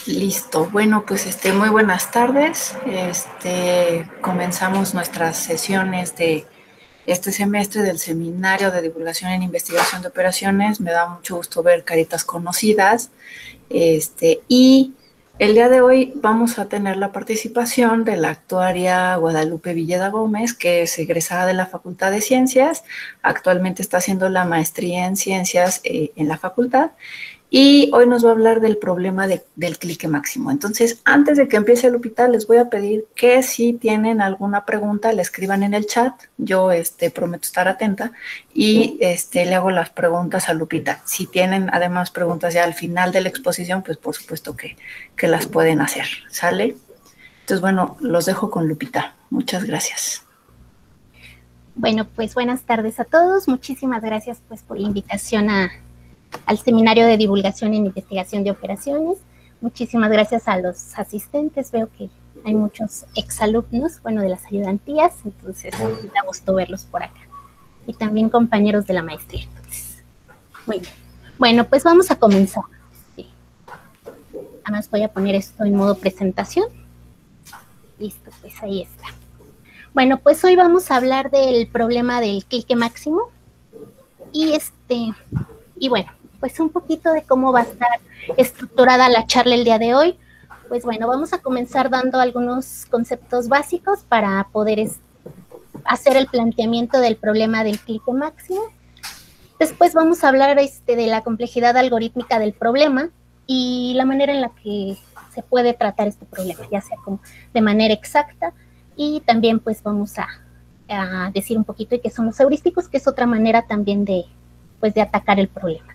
Listo. Bueno, pues muy buenas tardes. Comenzamos nuestras sesiones de este semestre del Seminario de Divulgación en Investigación de Operaciones. Me da mucho gusto ver caritas conocidas. Y el día de hoy vamos a tener la participación de la actuaria Guadalupe Villeda Gómez, que es egresada de la Facultad de Ciencias. Actualmente está haciendo la maestría en Ciencias en la facultad. Y hoy nos va a hablar del problema del clique máximo. Entonces, antes de que empiece Lupita, les voy a pedir que si tienen alguna pregunta, la escriban en el chat. Yo prometo estar atenta y le hago las preguntas a Lupita. Si tienen además preguntas ya al final de la exposición, pues por supuesto que las pueden hacer. ¿Sale? Entonces, bueno, los dejo con Lupita. Muchas gracias. Bueno, pues buenas tardes a todos. Muchísimas gracias pues por la invitación al Seminario de Divulgación en Investigación de Operaciones. Muchísimas gracias a los asistentes. Veo que hay muchos exalumnos, bueno, de las ayudantías, entonces me da gusto verlos por acá. Y también compañeros de la maestría. Entonces, muy bien. Bueno, pues vamos a comenzar. Sí. Además voy a poner esto en modo presentación. Listo, pues ahí está. Bueno, pues hoy vamos a hablar del problema del clique máximo. Y bueno, pues un poquito de cómo va a estar estructurada la charla el día de hoy. Pues bueno, vamos a comenzar dando algunos conceptos básicos para poder hacer el planteamiento del problema del clique máximo. Después vamos a hablar de la complejidad algorítmica del problema y la manera en la que se puede tratar este problema, ya sea como de manera exacta, y también pues vamos a decir un poquito de qué son los heurísticos, que es otra manera también de atacar el problema.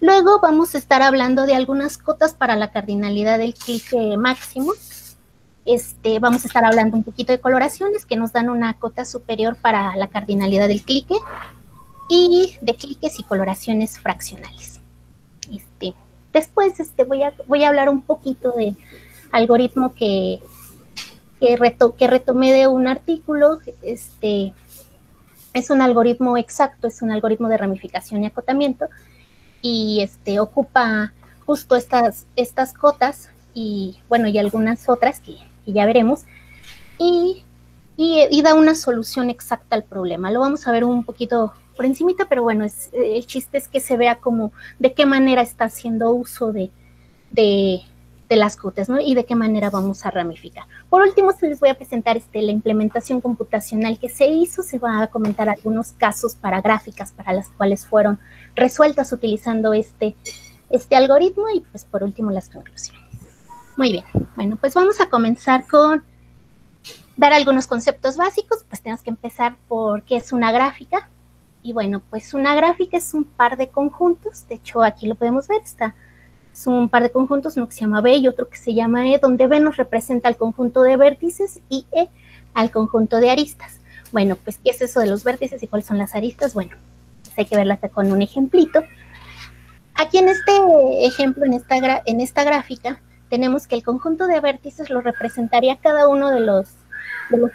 Luego vamos a estar hablando de algunas cotas para la cardinalidad del clique máximo. Vamos a estar hablando un poquito de coloraciones que nos dan una cota superior para la cardinalidad del clique y de cliques y coloraciones fraccionales. Después voy a hablar un poquito de algoritmo que retomé de un artículo. Es un algoritmo exacto, es un algoritmo de ramificación y acotamiento, y ocupa justo estas cotas y bueno, y algunas otras que ya veremos, y da una solución exacta al problema. Lo vamos a ver un poquito por encimita, pero bueno, el chiste es que se vea como de qué manera está haciendo uso de las cotas, ¿no? Y de qué manera vamos a ramificar. Por último, les voy a presentar la implementación computacional que se hizo. Se va a comentar algunos casos para gráficas para las cuales fueron resueltas utilizando este algoritmo, y pues por último las conclusiones. Muy bien, bueno, pues vamos a comenzar con dar algunos conceptos básicos. Pues tenemos que empezar por qué es una gráfica. Y bueno, pues una gráfica es un par de conjuntos. De hecho, aquí lo podemos ver, es un par de conjuntos, uno que se llama B y otro que se llama E, donde B nos representa el conjunto de vértices y E al conjunto de aristas. Bueno, pues, ¿qué es eso de los vértices y cuáles son las aristas? Bueno, pues hay que verla con un ejemplito. Aquí en este ejemplo, en esta gráfica, tenemos que el conjunto de vértices lo representaría cada uno de los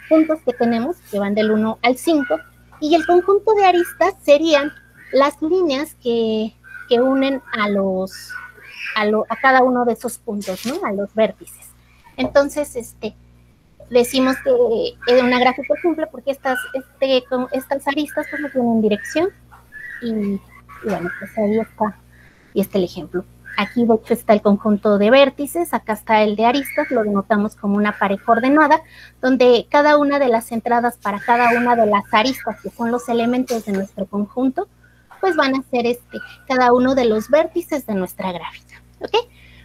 puntos que tenemos, que van del 1 al 5, y el conjunto de aristas serían las líneas que unen a cada uno de esos puntos, ¿no? A los vértices. Entonces, decimos que es una gráfica simple porque estas aristas pues no tienen dirección, y bueno, pues ahí está, y el ejemplo. Aquí de hecho está el conjunto de vértices, acá está el de aristas, lo denotamos como una pared coordenada, donde cada una de las entradas para cada una de las aristas, que son los elementos de nuestro conjunto, pues van a ser cada uno de los vértices de nuestra gráfica. ¿Ok?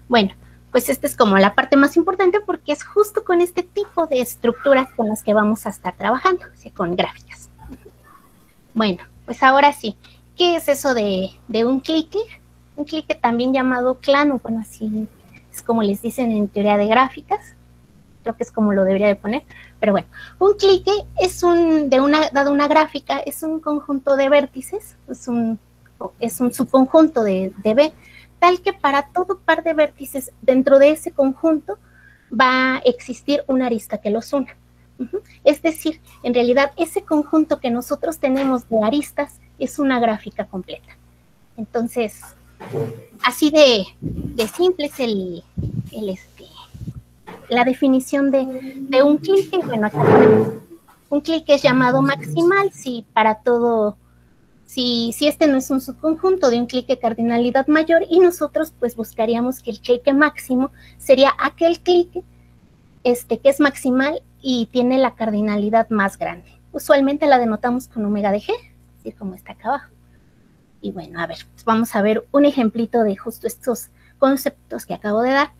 Bueno, pues esta es como la parte más importante porque es justo con este tipo de estructuras con las que vamos a estar trabajando, o sea, con gráficas. Bueno, pues ahora sí, ¿qué es eso de un clique? Un clique también llamado clano, bueno, así es como les dicen en teoría de gráficas, creo que es como lo debería de poner, pero bueno, un clique es dado una gráfica, es un conjunto de vértices, es un subconjunto de B, tal que para todo par de vértices dentro de ese conjunto va a existir una arista que los una. Es decir, en realidad ese conjunto que nosotros tenemos de aristas es una gráfica completa. Entonces, así de simple es la definición de un clique. Bueno, acá tenemos un clique es llamado maximal si para todo, si este no es un subconjunto de un clique cardinalidad mayor, y nosotros pues buscaríamos que el clique máximo sería aquel clique que es maximal y tiene la cardinalidad más grande. Usualmente la denotamos con omega de g, así como está acá abajo. Y bueno, a ver, pues vamos a ver un ejemplito de justo estos conceptos que acabo de dar,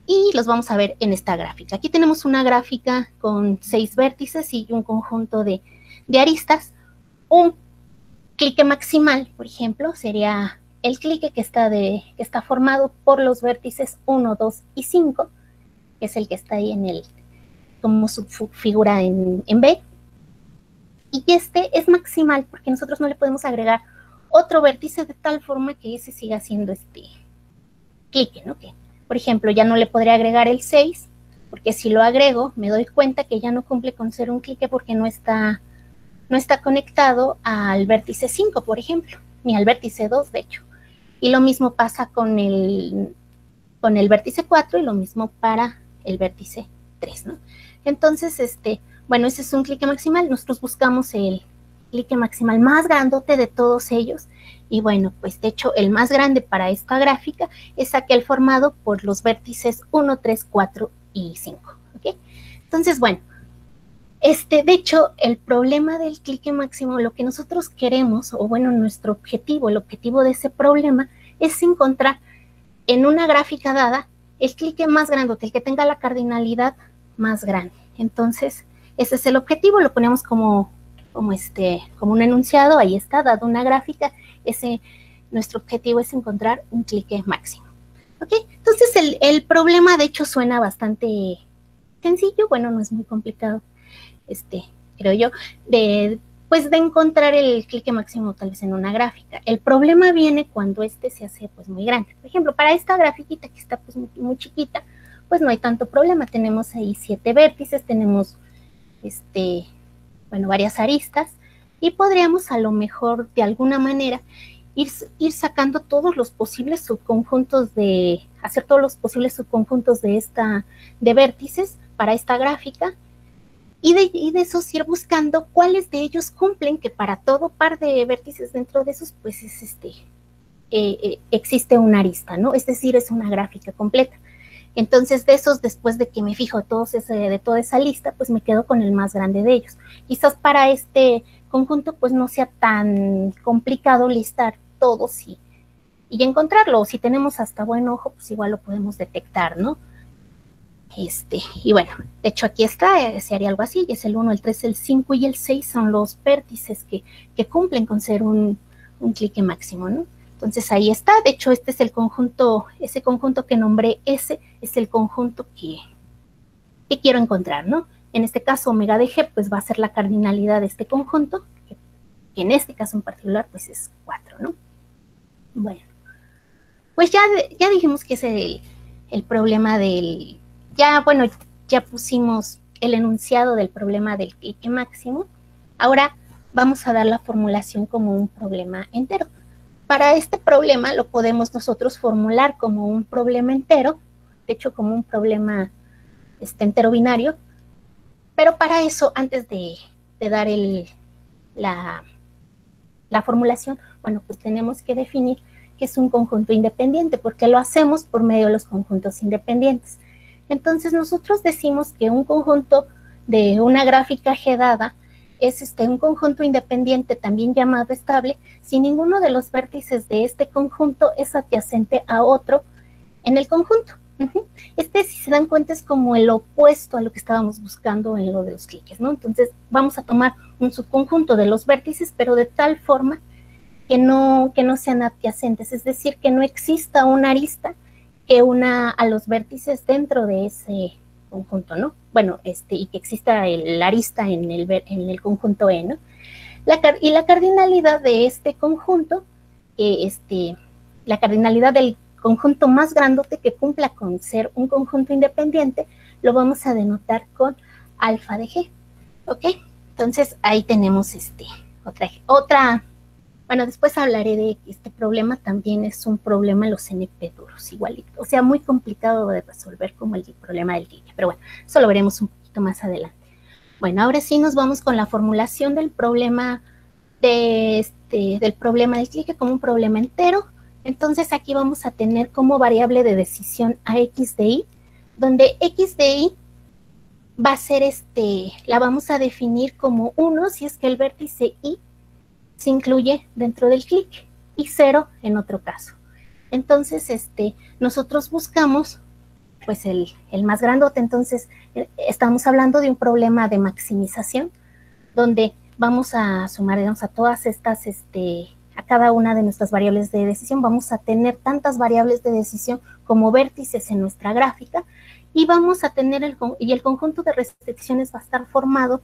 y los vamos a ver en esta gráfica. Aquí tenemos una gráfica con 6 vértices y un conjunto de aristas. Un clique maximal, por ejemplo, sería el clique que está formado por los vértices 1, 2 y 5, que es el que está ahí como subfigura en B. Y este es maximal porque nosotros no le podemos agregar otro vértice de tal forma que ese siga siendo clique, ¿no? Que, por ejemplo, ya no le podría agregar el 6, porque si lo agrego, me doy cuenta que ya no cumple con ser un clique porque no está conectado al vértice 5, por ejemplo, ni al vértice 2, de hecho. Y lo mismo pasa con el vértice 4 y lo mismo para el vértice 3, ¿no? Entonces, bueno, ese es un clique maximal. Nosotros buscamos el clique maximal más grandote de todos ellos. Y bueno, pues de hecho el más grande para esta gráfica es aquel formado por los vértices 1, 3, 4 y 5. ¿Okay? Entonces, bueno, de hecho el problema del clique máximo, lo que nosotros queremos, o bueno, nuestro objetivo, el objetivo de ese problema es encontrar en una gráfica dada el clique más grandote, el que tenga la cardinalidad más grande. Entonces, ese es el objetivo, lo ponemos como un enunciado, ahí está, dado una gráfica, nuestro objetivo es encontrar un clique máximo. ¿Ok? Entonces, el problema, de hecho, suena bastante sencillo, bueno, no es muy complicado, creo yo, de encontrar el clique máximo tal vez en una gráfica. El problema viene cuando se hace, pues, muy grande. Por ejemplo, para esta grafiquita que está, pues, muy, muy chiquita, pues no hay tanto problema. Tenemos ahí 7 vértices, tenemos, bueno, varias aristas, y podríamos a lo mejor de alguna manera ir sacando todos los posibles subconjuntos hacer todos los posibles subconjuntos de vértices para esta gráfica, y de esos ir buscando cuáles de ellos cumplen, que para todo par de vértices dentro de esos, pues existe una arista, ¿no? Es decir, es una gráfica completa. Entonces, de esos, después de que me fijo de toda esa lista, pues me quedo con el más grande de ellos. Quizás para este conjunto, pues no sea tan complicado listar todos y encontrarlo. Si tenemos hasta buen ojo, pues igual lo podemos detectar, ¿no? Y bueno, de hecho aquí está, se haría algo así, y es el 1, el 3, el 5 y el 6 son los vértices que cumplen con ser un clique máximo, ¿no? Entonces ahí está, de hecho este es el conjunto, ese conjunto que nombré S es el conjunto que quiero encontrar, ¿no? En este caso omega de G pues va a ser la cardinalidad de este conjunto, que en este caso en particular pues es 4, ¿no? Bueno, pues ya dijimos que es el problema ya pusimos el enunciado del problema del clique máximo. Ahora vamos a dar la formulación como un problema entero. Para este problema lo podemos nosotros formular como un problema entero, de hecho como un problema entero binario, pero para eso, antes de dar la formulación, bueno, pues tenemos que definir qué es un conjunto independiente, porque lo hacemos por medio de los conjuntos independientes. Entonces nosotros decimos que un conjunto de una gráfica G dada es un conjunto independiente, también llamado estable, si ninguno de los vértices de este conjunto es adyacente a otro en el conjunto. Si se dan cuenta, es como el opuesto a lo que estábamos buscando en lo de los cliques, ¿no? Entonces vamos a tomar un subconjunto de los vértices, pero de tal forma que no sean adyacentes, es decir, que no exista una arista que una a los vértices dentro de ese conjunto, ¿no? Bueno, y que exista la arista en el conjunto E, ¿no? Y la cardinalidad de este conjunto, la cardinalidad del conjunto más grandote que cumpla con ser un conjunto independiente, lo vamos a denotar con alfa de G, ¿ok? Entonces, ahí tenemos otra Bueno, después hablaré de que este problema también es un problema en los NP duros, igualito. O sea, muy complicado de resolver como el problema del clique. Pero bueno, eso lo veremos un poquito más adelante. Bueno, ahora sí nos vamos con la formulación del problema del problema del clique como un problema entero. Entonces aquí vamos a tener como variable de decisión a x de y, donde x de y va a ser la vamos a definir como 1 si es que el vértice y se incluye dentro del clique y 0 en otro caso. Entonces, nosotros buscamos pues el más grandote. Entonces, estamos hablando de un problema de maximización, donde vamos a sumar, digamos, a todas estas, a cada una de nuestras variables de decisión, vamos a tener tantas variables de decisión como vértices en nuestra gráfica, y vamos a tener el conjunto de restricciones va a estar formado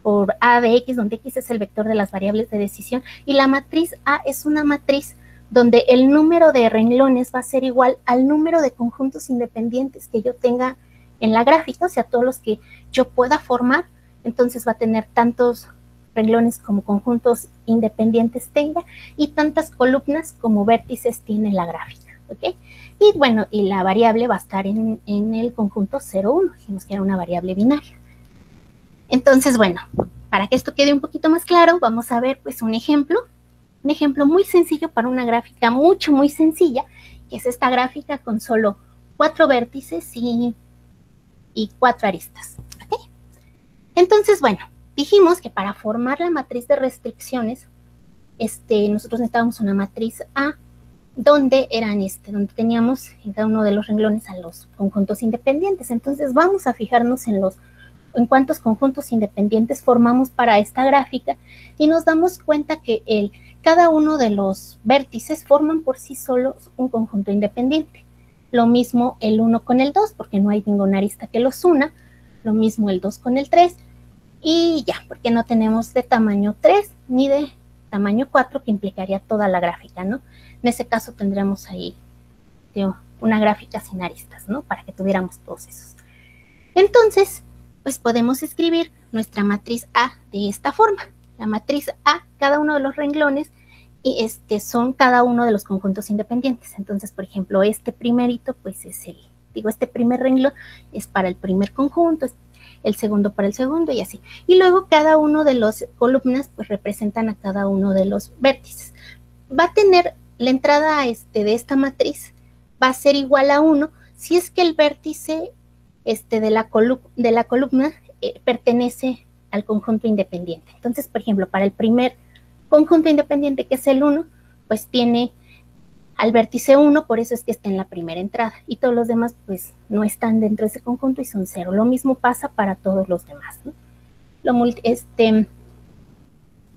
por A de X, donde X es el vector de las variables de decisión, y la matriz A es una matriz donde el número de renglones va a ser igual al número de conjuntos independientes que yo tenga en la gráfica, o sea, todos los que yo pueda formar. Entonces va a tener tantos renglones como conjuntos independientes tenga, y tantas columnas como vértices tiene la gráfica, ¿ok? Y bueno, y la variable va a estar en el conjunto 0, 1, dijimos que era una variable binaria. Entonces, bueno, para que esto quede un poquito más claro, vamos a ver pues un ejemplo muy sencillo para una gráfica muy sencilla, que es esta gráfica con solo 4 vértices y 4 aristas, ¿ok? Entonces, bueno, dijimos que para formar la matriz de restricciones, nosotros necesitábamos una matriz A, donde donde teníamos en cada uno de los renglones a los conjuntos independientes. Entonces vamos a fijarnos en cuántos conjuntos independientes formamos para esta gráfica, y nos damos cuenta que cada uno de los vértices forman por sí solos un conjunto independiente. Lo mismo el 1 con el 2, porque no hay ninguna arista que los una. Lo mismo el 2 con el 3. Y ya, porque no tenemos de tamaño 3 ni de tamaño 4, que implicaría toda la gráfica, ¿no? En ese caso tendríamos ahí una gráfica sin aristas, ¿no? Para que tuviéramos todos esos. Entonces, pues podemos escribir nuestra matriz A de esta forma. La matriz A, cada uno de los renglones, y son cada uno de los conjuntos independientes. Entonces, por ejemplo, este primerito, pues es este primer renglón es para el primer conjunto, el segundo para el segundo, y así. Y luego cada uno de las columnas, pues representan a cada uno de los vértices. Va a tener la entrada de esta matriz, va a ser igual a 1 si es que el vértice de la columna pertenece al conjunto independiente. Entonces, por ejemplo, para el primer conjunto independiente, que es el 1, pues tiene al vértice 1, por eso es que está en la primera entrada, y todos los demás pues no están dentro de ese conjunto y son 0. Lo mismo pasa para todos los demás, ¿no?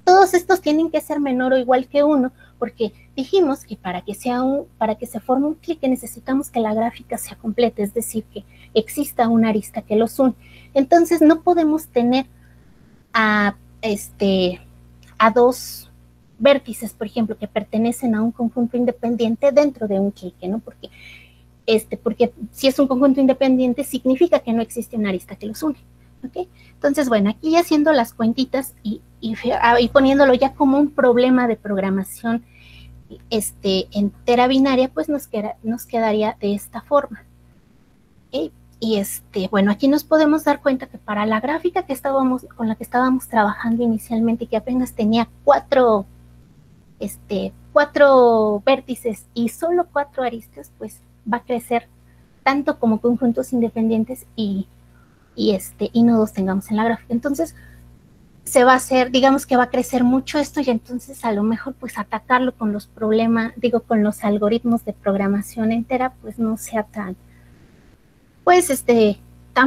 Todos estos tienen que ser menor o igual que 1, porque dijimos que para que se forme un clique necesitamos que la gráfica sea completa, es decir, que exista una arista que los une. Entonces no podemos tener a dos vértices, por ejemplo, que pertenecen a un conjunto independiente dentro de un clique, ¿no? Porque si es un conjunto independiente significa que no existe una arista que los une, ¿ok? Entonces, bueno, aquí haciendo las cuentitas y poniéndolo ya como un problema de programación entera binaria, pues nos quedaría de esta forma. ¿Okay? Y bueno, aquí nos podemos dar cuenta que para la gráfica con la que estábamos trabajando inicialmente, que apenas tenía 4 vértices y solo 4 aristas, pues va a crecer tanto como conjuntos independientes y nodos tengamos en la gráfica. Entonces se va a hacer, digamos que va a crecer mucho esto, y entonces a lo mejor pues atacarlo con los con los algoritmos de programación entera, pues no sea tan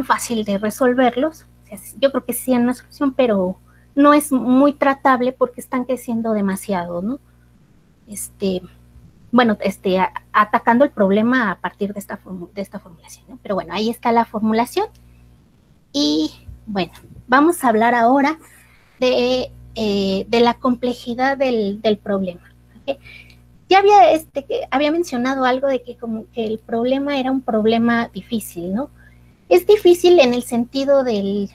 fácil de resolverlos. O sea, yo creo que sí es una solución, pero no es muy tratable porque están creciendo demasiado, ¿no? Atacando el problema a partir de esta formulación, ¿no? Pero bueno, ahí está la formulación. Y bueno, vamos a hablar ahora de la complejidad del problema, ¿okay? Ya había mencionado algo de que como que el problema era un problema difícil, ¿no? Es difícil en el sentido del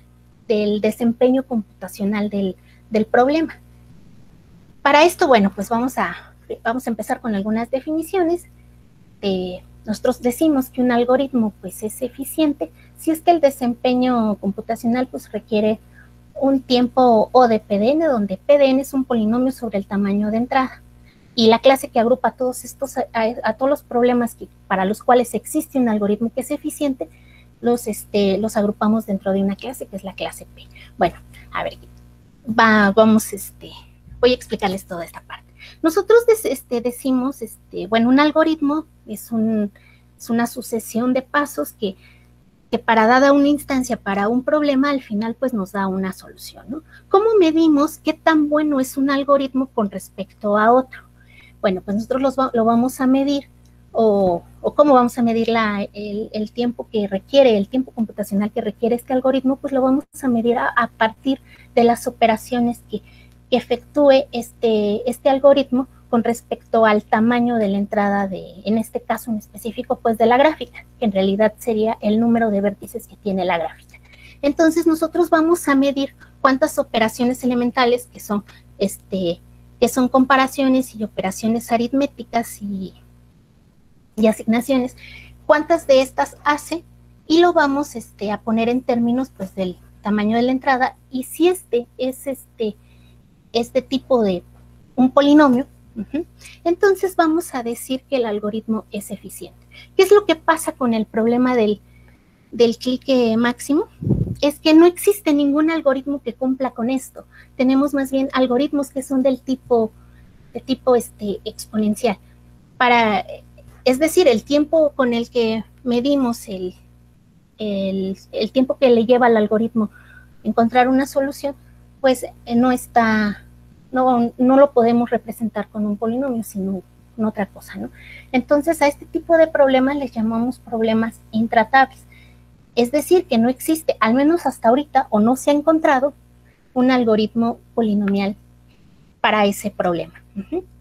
desempeño computacional del problema. para esto, bueno, pues vamos a empezar con algunas definiciones. Nosotros decimos que un algoritmo pues es eficiente si es que el desempeño computacional pues requiere un tiempo O de PDN, donde PDN es un polinomio sobre el tamaño de entrada. Y la clase que agrupa todos estos, a todos los problemas para los cuales existe un algoritmo que es eficiente, los agrupamos dentro de una clase que es la clase P. Bueno, a ver, voy a explicarles toda esta parte. Nosotros decimos, bueno, un algoritmo es una sucesión de pasos que para dada una instancia para un problema, al final pues nos da una solución, ¿no? ¿Cómo medimos qué tan bueno es un algoritmo con respecto a otro? Bueno, pues nosotros lo vamos a medir, o cómo vamos a medir el tiempo que requiere, el tiempo computacional que requiere este algoritmo, pues lo vamos a medir a partir de las operaciones que efectúe este algoritmo con respecto al tamaño de la entrada en este caso en específico, pues de la gráfica, que en realidad sería el número de vértices que tiene la gráfica. Entonces nosotros vamos a medir cuántas operaciones elementales, que son comparaciones y operaciones aritméticas y asignaciones, cuántas de estas hace, y lo vamos a poner en términos pues del tamaño de la entrada, y si es este tipo de un polinomio, entonces vamos a decir que el algoritmo es eficiente. ¿Qué es lo que pasa con el problema del clic máximo? Es que no existe ningún algoritmo que cumpla con esto. Tenemos más bien algoritmos que son de tipo exponencial. Es decir, el tiempo con el que medimos el tiempo que le lleva al algoritmo encontrar una solución, pues no lo podemos representar con un polinomio, sino con otra cosa, ¿no? Entonces, a este tipo de problemas les llamamos problemas intratables. Es decir, que no existe, al menos hasta ahorita, o no se ha encontrado un algoritmo polinomial para ese problema.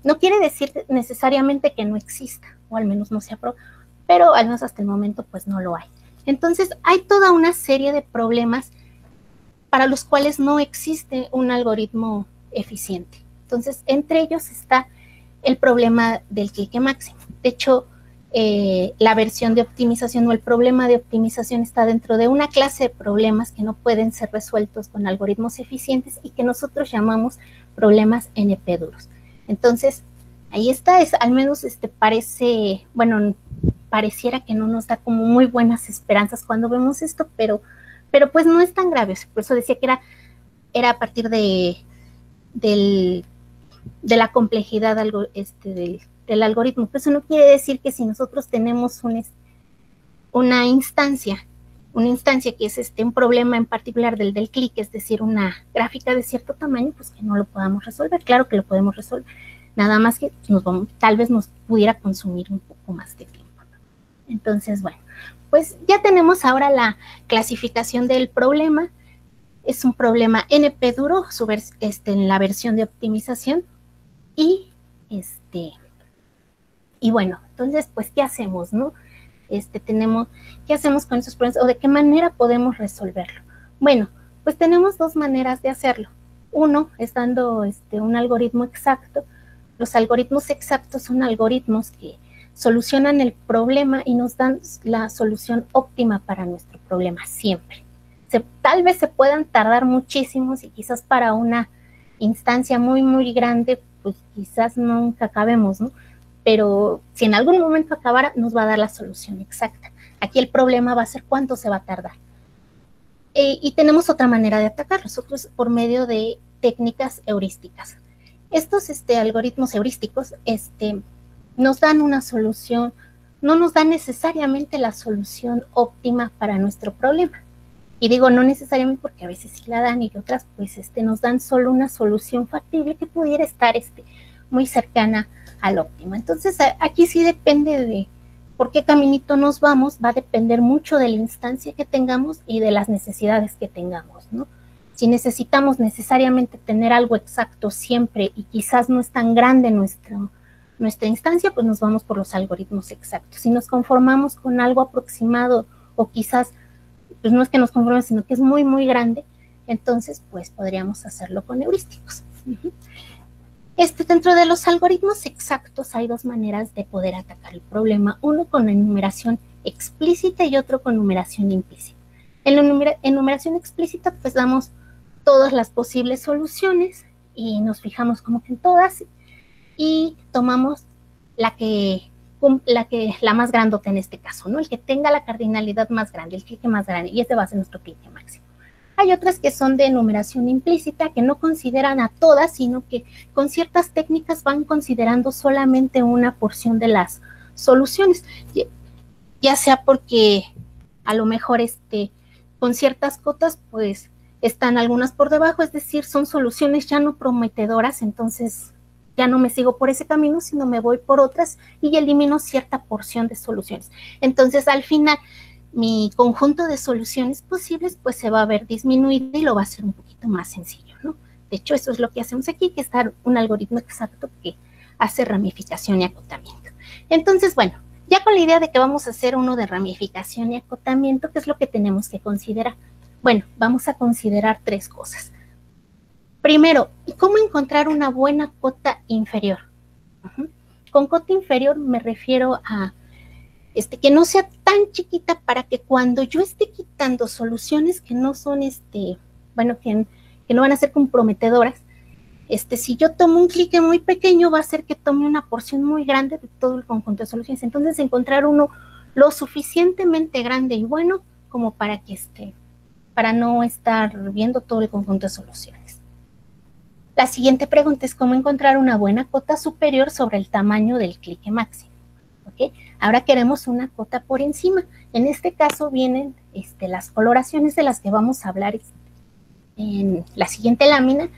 No quiere decir necesariamente que no exista, o al menos no se ha probado, pero al menos hasta el momento pues no lo hay. Entonces, hay toda una serie de problemas para los cuales no existe un algoritmo eficiente. Entonces, entre ellos está el problema del clique máximo. De hecho, la versión de optimización o el problema de optimización está dentro de una clase de problemas que no pueden ser resueltos con algoritmos eficientes y que nosotros llamamos problemas NP duros. Entonces, ahí está, al menos pareciera que no nos da como muy buenas esperanzas cuando vemos esto, pero pues no es tan grave. Por eso decía que era a partir de la complejidad del algoritmo. Pero eso no quiere decir que si nosotros tenemos una instancia que es un problema en particular del clic, es decir, una gráfica de cierto tamaño, pues que no lo podamos resolver. Claro que lo podemos resolver, nada más que tal vez nos pudiera consumir un poco más de tiempo. Entonces, bueno, pues ya tenemos ahora la clasificación del problema. Es un problema NP duro en la versión de optimización. Y bueno, entonces, pues, ¿qué hacemos, no? ¿Qué hacemos con estos problemas? ¿O de qué manera podemos resolverlo? Bueno, pues tenemos dos maneras de hacerlo. Uno es dando un algoritmo exacto. Los algoritmos exactos son algoritmos que solucionan el problema y nos dan la solución óptima para nuestro problema siempre. Tal vez se puedan tardar muchísimos y quizás para una instancia muy, muy grande, pues quizás nunca acabemos, ¿no? Pero si en algún momento acabara, nos va a dar la solución exacta. Aquí el problema va a ser cuánto se va a tardar. Y tenemos otra manera de atacar, nosotros por medio de técnicas heurísticas. Estos algoritmos heurísticos nos dan una solución, no nos dan necesariamente la solución óptima para nuestro problema. Y digo no necesariamente porque a veces sí la dan y otras pues nos dan solo una solución factible que pudiera estar muy cercana al óptimo. Entonces aquí sí depende de por qué caminito nos vamos, va a depender mucho de la instancia que tengamos y de las necesidades que tengamos, ¿no? Si necesitamos necesariamente tener algo exacto siempre y quizás no es tan grande nuestra instancia, pues nos vamos por los algoritmos exactos. Si nos conformamos con algo aproximado o quizás pues no es que nos conformemos, sino que es muy, muy grande, entonces pues podríamos hacerlo con heurísticos. Dentro de los algoritmos exactos hay dos maneras de poder atacar el problema, uno con enumeración explícita y otro con numeración implícita. En la enumeración explícita pues damos todas las posibles soluciones y nos fijamos como que en todas y tomamos la más grandota en este caso, ¿no? El que tenga la cardinalidad más grande, el clique más grande, y este va a ser nuestro clique máximo. Hay otras que son de enumeración implícita, que no consideran a todas, sino que con ciertas técnicas van considerando solamente una porción de las soluciones, ya sea porque a lo mejor con ciertas cotas, pues están algunas por debajo, es decir, son soluciones ya no prometedoras, entonces ya no me sigo por ese camino, sino me voy por otras y elimino cierta porción de soluciones. Entonces, al final, mi conjunto de soluciones posibles, pues se va a ver disminuido y lo va a hacer un poquito más sencillo, ¿no? De hecho, eso es lo que hacemos aquí, que es dar un algoritmo exacto que hace ramificación y acotamiento. Entonces, bueno, ya con la idea de que vamos a hacer uno de ramificación y acotamiento, ¿qué es lo que tenemos que considerar? Bueno, vamos a considerar tres cosas. Primero, ¿cómo encontrar una buena cota inferior? Con cota inferior me refiero a que no sea tan chiquita para que cuando yo esté quitando soluciones que no son, bueno, que no van a ser comprometedoras, si yo tomo un clique muy pequeño va a hacer que tome una porción muy grande de todo el conjunto de soluciones. Entonces, encontrar uno lo suficientemente grande y bueno como para que para no estar viendo todo el conjunto de soluciones. La siguiente pregunta es cómo encontrar una buena cota superior sobre el tamaño del clique máximo. ¿Okay? Ahora queremos una cota por encima. En este caso vienen las coloraciones de las que vamos a hablar en la siguiente lámina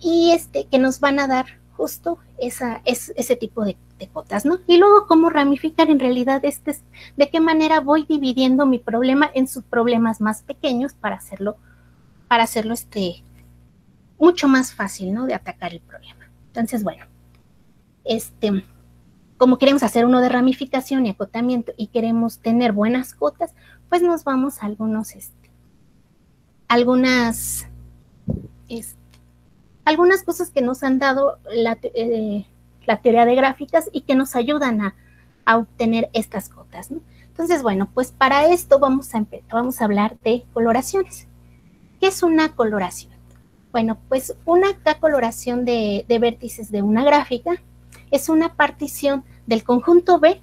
y que nos van a dar justo ese tipo de cotas, ¿no? Y luego cómo ramificar en realidad de qué manera voy dividiendo mi problema en subproblemas más pequeños para hacerlo mucho más fácil, ¿no? De atacar el problema. Entonces, bueno, como queremos hacer uno de ramificación y acotamiento y queremos tener buenas cotas, pues nos vamos a algunas cosas que nos han dado la teoría de gráficas y que nos ayudan a obtener estas cotas, ¿no? Entonces, bueno, pues para esto vamos a hablar de coloraciones. ¿Qué es una coloración? Bueno, pues una coloración de vértices de una gráfica es una partición del conjunto B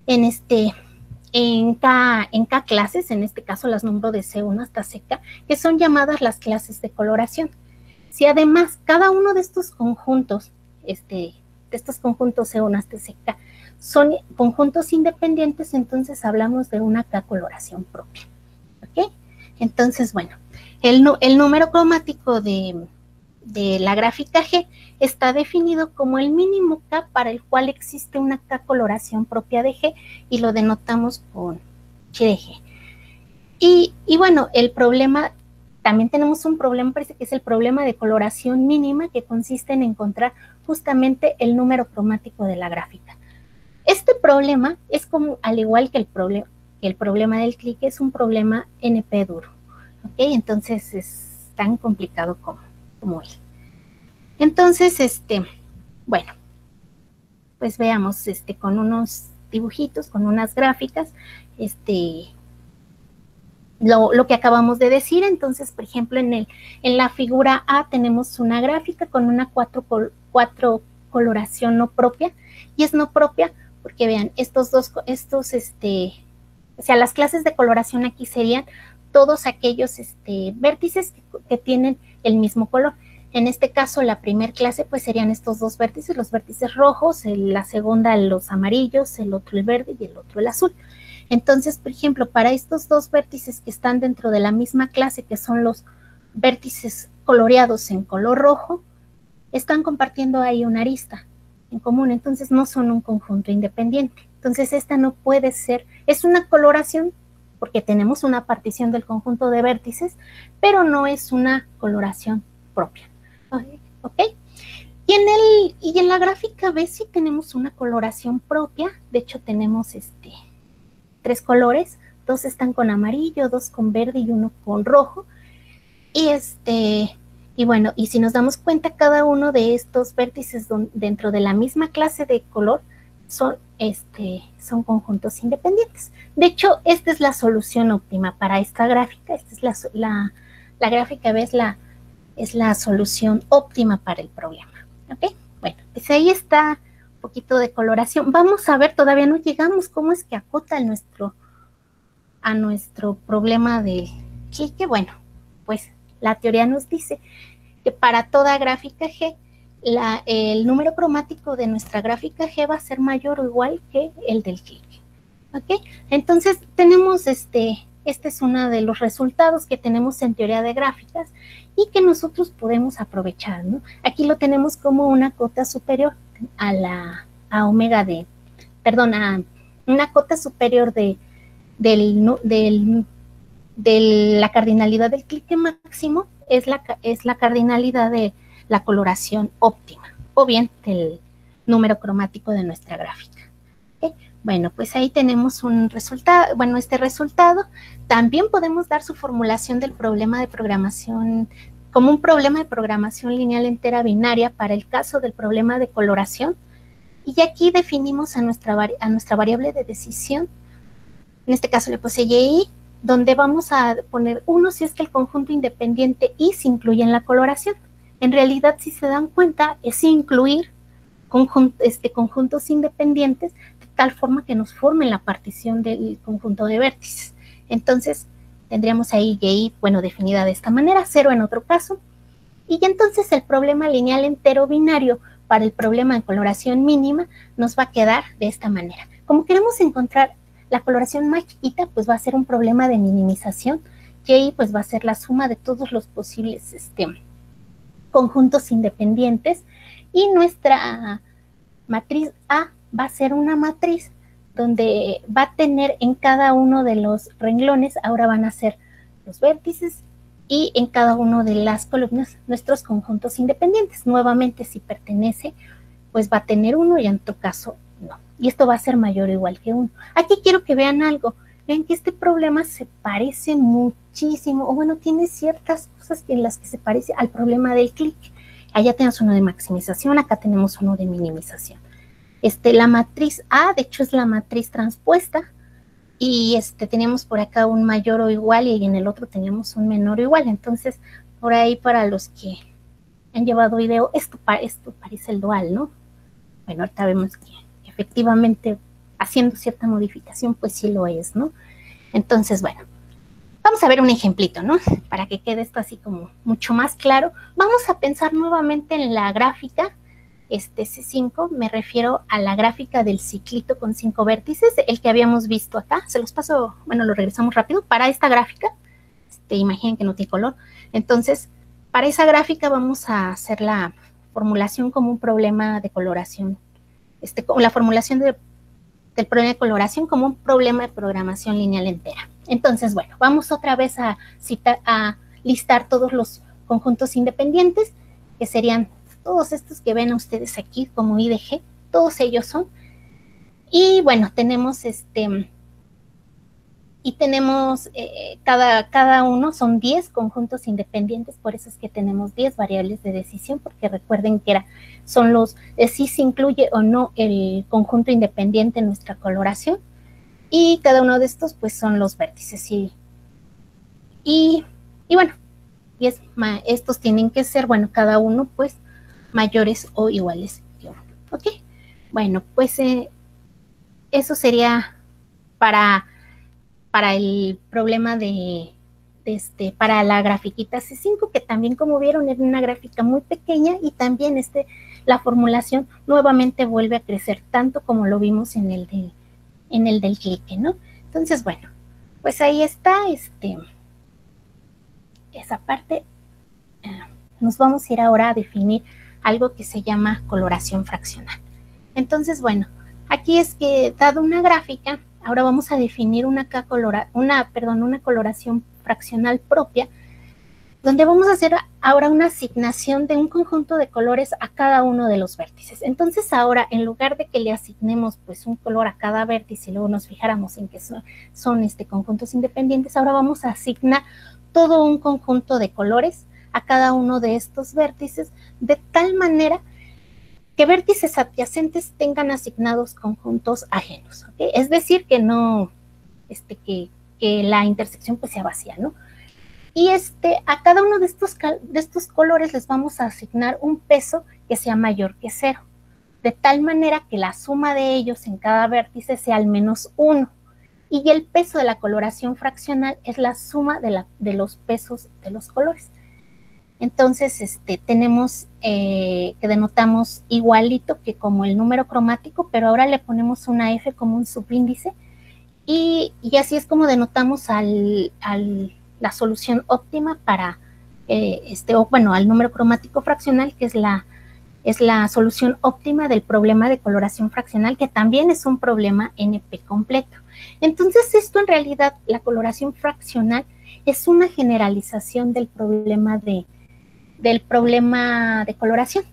en K clases, en este caso las nombro de C1 hasta CK, que son llamadas las clases de coloración. Si además cada uno de estos conjuntos, de estos conjuntos C1 hasta CK, son conjuntos independientes, entonces hablamos de una K coloración propia. ¿Ok? Entonces, bueno, el número cromático de la gráfica G está definido como el mínimo K para el cual existe una K coloración propia de G y lo denotamos con H de G. Y bueno, el problema, también tenemos un problema, parece que es el problema de coloración mínima, que consiste en encontrar justamente el número cromático de la gráfica. Este problema es como, al igual que el problema del clique, es un problema NP duro. ¿Ok? Entonces es tan complicado como él. Entonces, bueno, pues veamos con unos dibujitos, con unas gráficas, lo que acabamos de decir. Entonces, por ejemplo, en la figura A tenemos una gráfica con una 4 coloración no propia, y es no propia porque vean, o sea, las clases de coloración aquí serían todos aquellos vértices que tienen el mismo color. En este caso, la primera clase pues serían estos dos vértices, los vértices rojos, la segunda los amarillos, el otro el verde y el otro el azul. Entonces, por ejemplo, para estos dos vértices que están dentro de la misma clase, que son los vértices coloreados en color rojo, están compartiendo ahí una arista en común, entonces no son un conjunto independiente. Entonces, esta no puede ser, es una coloración porque tenemos una partición del conjunto de vértices, pero no es una coloración propia. ¿Ok? Y en la gráfica B sí tenemos una coloración propia. De hecho, tenemos tres colores. Dos están con amarillo, dos con verde y uno con rojo. Y Y bueno, y si nos damos cuenta, cada uno de estos vértices dentro de la misma clase de color son conjuntos independientes. De hecho, esta es la solución óptima para esta gráfica. Esta es la gráfica, ¿ves? Es la solución óptima para el problema. ¿Ok? Bueno, pues ahí está un poquito de coloración. Vamos a ver, todavía no llegamos cómo es que acota a nuestro problema de clique. Bueno, pues la teoría nos dice que para toda gráfica G, el número cromático de nuestra gráfica G va a ser mayor o igual que el del clique. ¿Ok? Entonces, tenemos este es uno de los resultados que tenemos en teoría de gráficas y que nosotros podemos aprovechar, ¿no? Aquí lo tenemos como una cota superior a omega de, perdón, a una cota superior de la cardinalidad del clique máximo es la cardinalidad de la coloración óptima, o bien del número cromático de nuestra gráfica. ¿Okay? Bueno, pues ahí tenemos un resultado. Bueno, este resultado también podemos dar su formulación del problema de programación como un problema de programación lineal entera binaria para el caso del problema de coloración. Y aquí definimos a nuestra variable de decisión. En este caso le puse y, donde vamos a poner 1 si es que el conjunto independiente y se incluye en la coloración. En realidad, si se dan cuenta, es incluir conjuntos independientes de tal forma que nos formen la partición del conjunto de vértices. Entonces, tendríamos ahí y, bueno, definida de esta manera, 0 en otro caso. Y entonces el problema lineal entero binario para el problema de coloración mínima nos va a quedar de esta manera. Como queremos encontrar la coloración más chiquita, pues va a ser un problema de minimización, y pues va a ser la suma de todos los posibles conjuntos independientes, y nuestra matriz A va a ser una matriz donde va a tener en cada uno de los renglones, ahora van a ser los vértices, y en cada una de las columnas nuestros conjuntos independientes. Nuevamente, si pertenece, pues va a tener 1 y en otro caso no. Y esto va a ser mayor o igual que 1. Aquí quiero que vean algo. Vean que este problema se parece muchísimo, o bueno, tiene ciertas cosas en las que se parece al problema del clic. Allá tenemos uno de maximización, acá tenemos uno de minimización. La matriz A, de hecho, es la matriz transpuesta, y teníamos por acá un mayor o igual, y en el otro teníamos un menor o igual. Entonces, por ahí, para los que han llevado video, esto parece el dual, ¿no? Bueno, ahorita vemos que efectivamente, haciendo cierta modificación, pues sí lo es, ¿no? Entonces, bueno, vamos a ver un ejemplito, ¿no? Para que quede esto así como mucho más claro. Vamos a pensar nuevamente en la gráfica, C5, me refiero a la gráfica del ciclito con 5 vértices, el que habíamos visto acá. Se los paso, bueno, lo regresamos rápido. Para esta gráfica, imaginen que no tiene color. Entonces, para esa gráfica vamos a hacer la formulación como un problema de coloración. La formulación del problema de coloración como un problema de programación lineal entera. Entonces, bueno, vamos otra vez a listar todos los conjuntos independientes, que serían todos estos que ven a ustedes aquí como I de G, todos ellos son. Y bueno, tenemos cada uno son 10 conjuntos independientes, por eso es que tenemos 10 variables de decisión, porque recuerden que son los si se incluye o no el conjunto independiente en nuestra coloración, y cada uno de estos pues son los vértices, y bueno, estos tienen que ser, bueno, cada uno pues mayores o iguales que 1, ¿ok? Bueno, pues eso sería para el problema para la grafiquita C5, que también, como vieron, era una gráfica muy pequeña, y también la formulación nuevamente vuelve a crecer tanto como lo vimos en el del clique, ¿no? Entonces, bueno, pues ahí está esa parte. Nos vamos a ir ahora a definir algo que se llama coloración fraccional. Entonces, bueno, aquí es que, dado una gráfica, ahora vamos a definir una coloración fraccional propia, donde vamos a hacer ahora una asignación de un conjunto de colores a cada uno de los vértices. Entonces ahora, en lugar de que le asignemos pues un color a cada vértice y luego nos fijáramos en que son conjuntos independientes, ahora vamos a asignar todo un conjunto de colores a cada uno de estos vértices, de tal manera que vértices adyacentes tengan asignados conjuntos ajenos, ¿okay? Es decir, que no, que la intersección pues sea vacía, ¿no? Y a cada uno de estos colores les vamos a asignar un peso que sea mayor que 0, de tal manera que la suma de ellos en cada vértice sea al menos 1. Y el peso de la coloración fraccional es la suma de los pesos de los colores. Entonces, tenemos que denotamos igualito que como el número cromático, pero ahora le ponemos una F como un subíndice, y así es como denotamos la solución óptima para, al número cromático fraccional, que es la solución óptima del problema de coloración fraccional, que también es un problema NP completo. Entonces, esto en realidad, la coloración fraccional es una generalización del problema de coloración.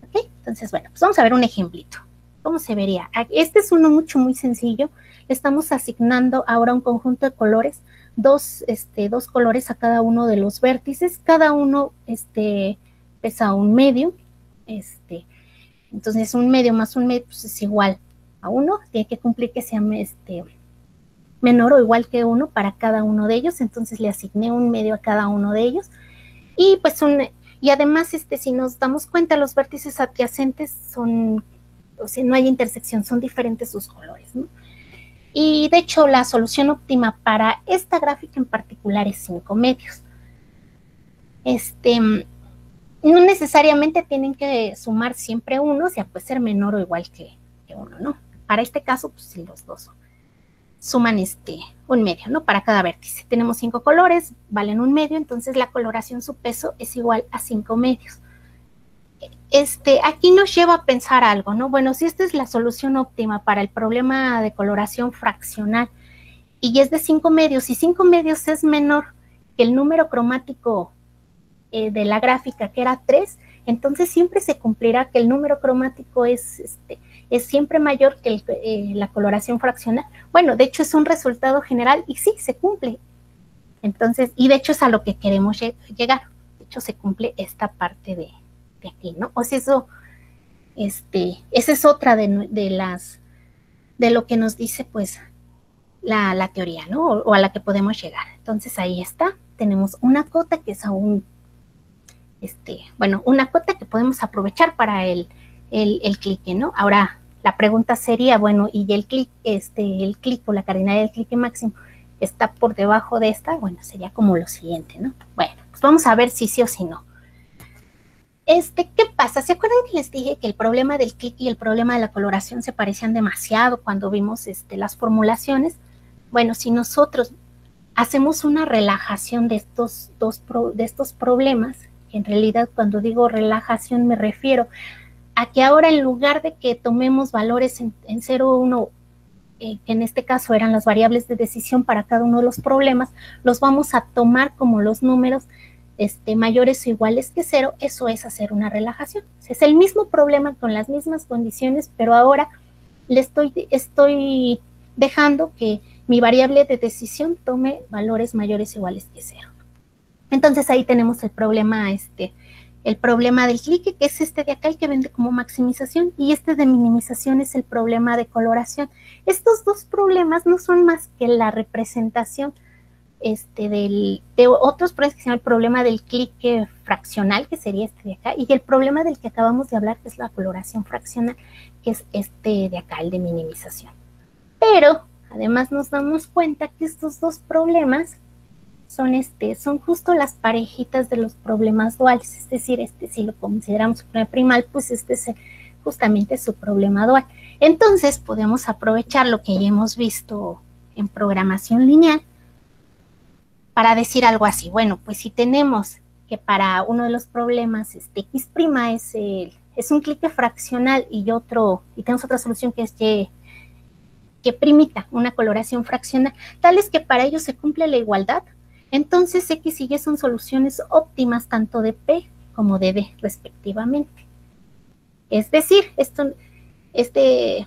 ¿Okay? Entonces, bueno, pues vamos a ver un ejemplito. ¿Cómo se vería? Este es uno muy sencillo. Le estamos asignando ahora un conjunto de colores, dos colores a cada uno de los vértices. Cada uno pesa un medio. Entonces, un medio más un medio pues es igual a 1. Tiene que cumplir que sea menor o igual que 1 para cada uno de ellos. Entonces, le asigné un medio a cada uno de ellos. Y pues y además, si nos damos cuenta, los vértices adyacentes son, o sea, no hay intersección, son diferentes sus colores, ¿no? Y de hecho, la solución óptima para esta gráfica en particular es 5 medios. No necesariamente tienen que sumar siempre 1, o sea, puede ser menor o igual que 1, ¿no? Para este caso, pues sí, los dos suman un medio, ¿no? Para cada vértice. Tenemos 5 colores, valen un medio, entonces la coloración, su peso, es igual a 5 medios. Aquí nos lleva a pensar algo, ¿no? Bueno, si esta es la solución óptima para el problema de coloración fraccional y es de 5 medios, y 5 medios es menor que el número cromático de la gráfica, que era 3, entonces siempre se cumplirá que el número cromático es siempre mayor que la coloración fraccional. Bueno, de hecho es un resultado general y sí, se cumple. Entonces, y de hecho es a lo que queremos llegar. De hecho, se cumple esta parte de aquí, ¿no? O sea, eso, esa es otra de lo que nos dice, pues, la teoría, ¿no? O a la que podemos llegar. Entonces, ahí está. Tenemos una cota que es aún, una cota que podemos aprovechar para el clique, ¿no? Ahora, la pregunta sería, bueno, ¿y el clic o la cardinalidad del clique máximo está por debajo de esta? Bueno, sería como lo siguiente, ¿no? Bueno, pues vamos a ver si sí o si no. ¿Qué pasa? ¿Se acuerdan que les dije que el problema del clic y el problema de la coloración se parecían demasiado cuando vimos las formulaciones? Bueno, si nosotros hacemos una relajación de estos problemas, en realidad cuando digo relajación me refiero a que ahora en lugar de que tomemos valores en 0 o 1, que en este caso eran las variables de decisión para cada uno de los problemas, los vamos a tomar como los números mayores o iguales que 0, eso es hacer una relajación. Es el mismo problema con las mismas condiciones, pero ahora le estoy dejando que mi variable de decisión tome valores mayores o iguales que 0. Entonces ahí tenemos el problema del clique, que es de acá, el que vende como maximización, y de minimización es el problema de coloración. Estos dos problemas no son más que la representación de otros problemas, que se llama el problema del clique fraccional, que sería de acá, y el problema del que acabamos de hablar, que es la coloración fraccional, que es de acá, el de minimización. Pero además nos damos cuenta que estos dos problemas son justo las parejitas de los problemas duales, es decir, si lo consideramos su problema primal, pues es justamente su problema dual. Entonces podemos aprovechar lo que ya hemos visto en programación lineal para decir algo así. Bueno, pues si tenemos que para uno de los problemas X' es un clique fraccional y tenemos otra solución que es que primita, una coloración fraccional, tal es que para ello se cumple la igualdad, entonces X y Y son soluciones óptimas tanto de P como de D respectivamente. Es decir, este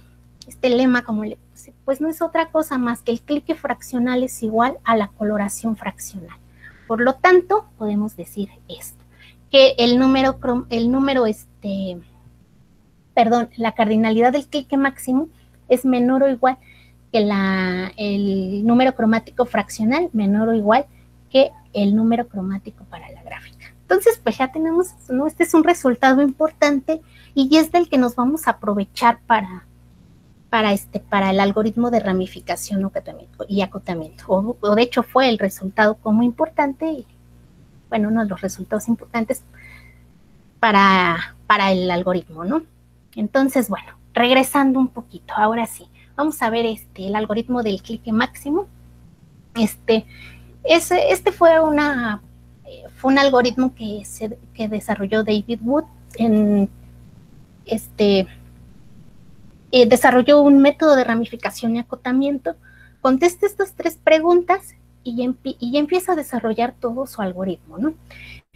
lema, como le puse, pues no es otra cosa más que el clique fraccional es igual a la coloración fraccional. Por lo tanto, podemos decir esto. que la cardinalidad del clique máximo es menor o igual que el número cromático fraccional, menor o igual que el número cromático para la gráfica. Entonces, pues ya tenemos eso, ¿no? Este es un resultado importante y es del que nos vamos a aprovechar para el algoritmo de ramificación y acotamiento. O de hecho fue el resultado como importante, y, bueno, uno de los resultados importantes para el algoritmo, ¿no? Entonces, bueno, regresando un poquito, ahora sí, vamos a ver el algoritmo del clique máximo. Este fue un algoritmo que desarrolló David Wood desarrolló un método de ramificación y acotamiento, contesta estas 3 preguntas y empieza a desarrollar todo su algoritmo, ¿no?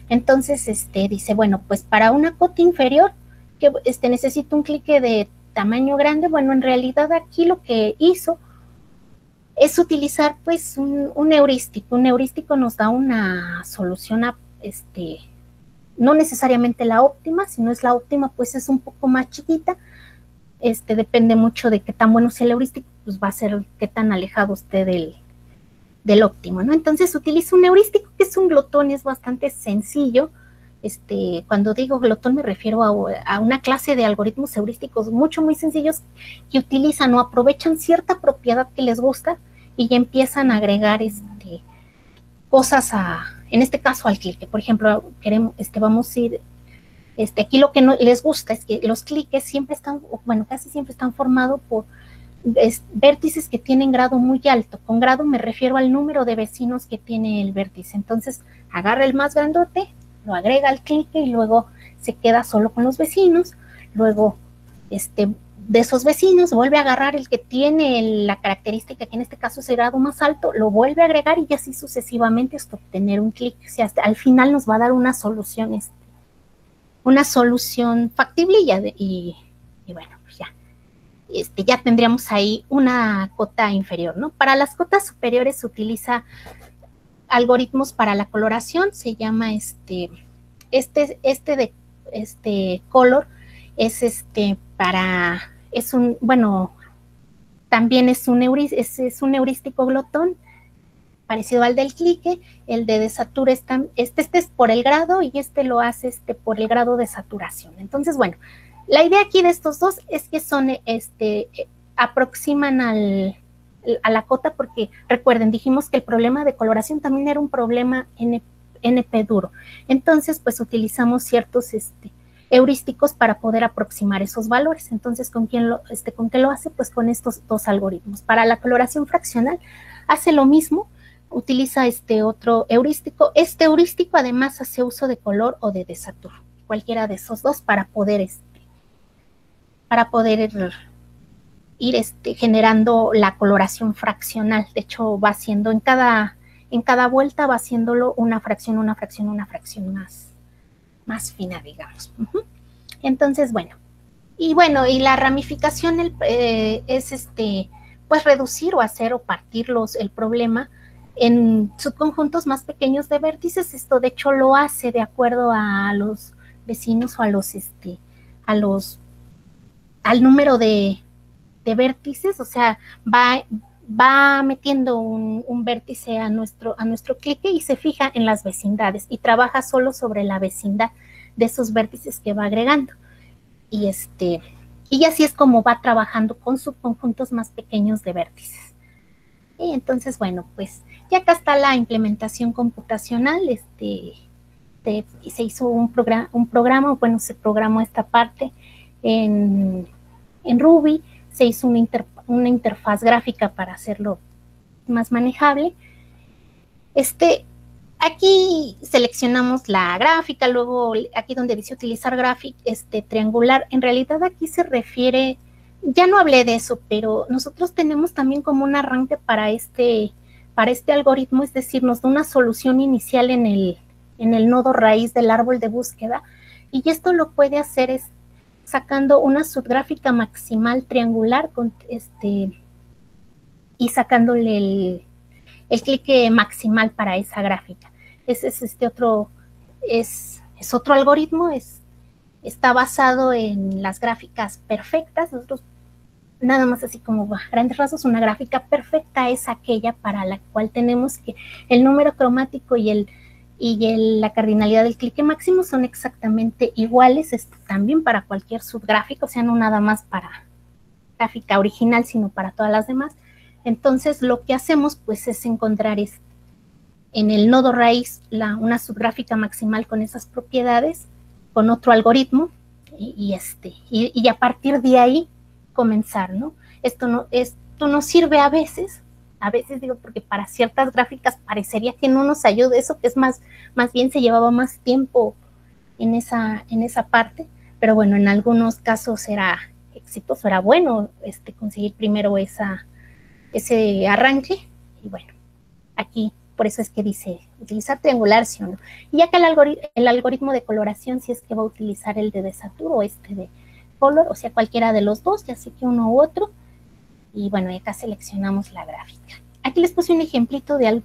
Entonces, dice, bueno, pues para una cota inferior, que necesito un clique de tamaño grande. Bueno, en realidad aquí lo que hizo es utilizar, pues, un heurístico. Un heurístico nos da una solución no necesariamente la óptima. Si no es la óptima, pues es un poco más chiquita. Depende mucho de qué tan bueno sea el heurístico, pues va a ser qué tan alejado esté del óptimo, ¿no? Entonces utiliza un heurístico que es un glotón, es bastante sencillo. Cuando digo glotón me refiero a una clase de algoritmos heurísticos muy sencillos que utilizan o aprovechan cierta propiedad que les gusta y ya empiezan a agregar cosas en este caso al clique. Por ejemplo, vamos a ir, aquí lo que no les gusta es que los cliques siempre están, bueno, casi siempre están formados por vértices que tienen grado muy alto. Con grado me refiero al número de vecinos que tiene el vértice. Entonces, agarra el más grandote, lo agrega al clique y luego se queda solo con los vecinos. Luego, de esos vecinos, vuelve a agarrar el que tiene la característica, que en este caso es el grado más alto, lo vuelve a agregar y así sucesivamente hasta obtener un clic. O sea, al final nos va a dar una solución factible y bueno, pues ya. Ya tendríamos ahí una cota inferior, ¿no? Para las cotas superiores se utiliza algoritmos para la coloración. Se llama color es también es un heurístico glotón parecido al del clique. El de desatura es por el grado y lo hace por el grado de saturación. Entonces, bueno, la idea aquí de estos dos es que aproximan a la cota, porque recuerden, dijimos que el problema de coloración también era un problema NP duro. Entonces, pues utilizamos ciertos heurísticos para poder aproximar esos valores. Entonces, ¿con qué lo hace? Pues con estos 2 algoritmos. Para la coloración fraccional hace lo mismo, utiliza otro heurístico. Este heurístico además hace uso de color o de desatur, cualquiera de esos 2 para poder ir generando la coloración fraccional. De hecho, va haciendo en cada vuelta va haciéndolo una fracción más fina, digamos. Entonces, bueno, y la ramificación es pues reducir o hacer o partir el problema en subconjuntos más pequeños de vértices. Esto de hecho lo hace de acuerdo a los vecinos o al número de vértices. O sea, va metiendo un vértice a nuestro clique y se fija en las vecindades y trabaja solo sobre la vecindad de esos vértices que va agregando. Y así es como va trabajando con subconjuntos más pequeños de vértices. Y entonces, bueno, pues ya acá está la implementación computacional. Se hizo un programa, bueno, se programó esta parte en Ruby. Se hizo una interfaz gráfica para hacerlo más manejable. Aquí seleccionamos la gráfica, luego aquí donde dice utilizar gráfica triangular. En realidad aquí se refiere, ya no hablé de eso, pero nosotros tenemos también como un arranque para este algoritmo, es decir, nos da una solución inicial en el nodo raíz del árbol de búsqueda, y esto lo puede hacer sacando una subgráfica maximal triangular y sacándole el clique maximal para esa gráfica. Ese es es otro algoritmo, está basado en las gráficas perfectas. Nosotros, nada más así como a grandes rasgos, una gráfica perfecta es aquella para la cual tenemos que el número cromático y la cardinalidad del clique máximo son exactamente iguales, también para cualquier subgráfica, o sea, no nada más para gráfica original, sino para todas las demás. Entonces, lo que hacemos, pues, es encontrar en el nodo raíz una subgráfica maximal con esas propiedades, con otro algoritmo, y a partir de ahí comenzar, ¿no? Esto nos sirve a veces digo, porque para ciertas gráficas parecería que no nos ayuda, eso que es más bien se llevaba más tiempo en esa parte, pero bueno, en algunos casos era exitoso, era bueno conseguir primero ese arranque, y bueno, aquí por eso es que dice utilizar triangular, sí o no. Y ya que el algoritmo de coloración, si es que va a utilizar el de Desatur o de Color, o sea, cualquiera de los dos, ya sé que uno u otro, y bueno, acá seleccionamos la gráfica. Aquí les puse un ejemplito de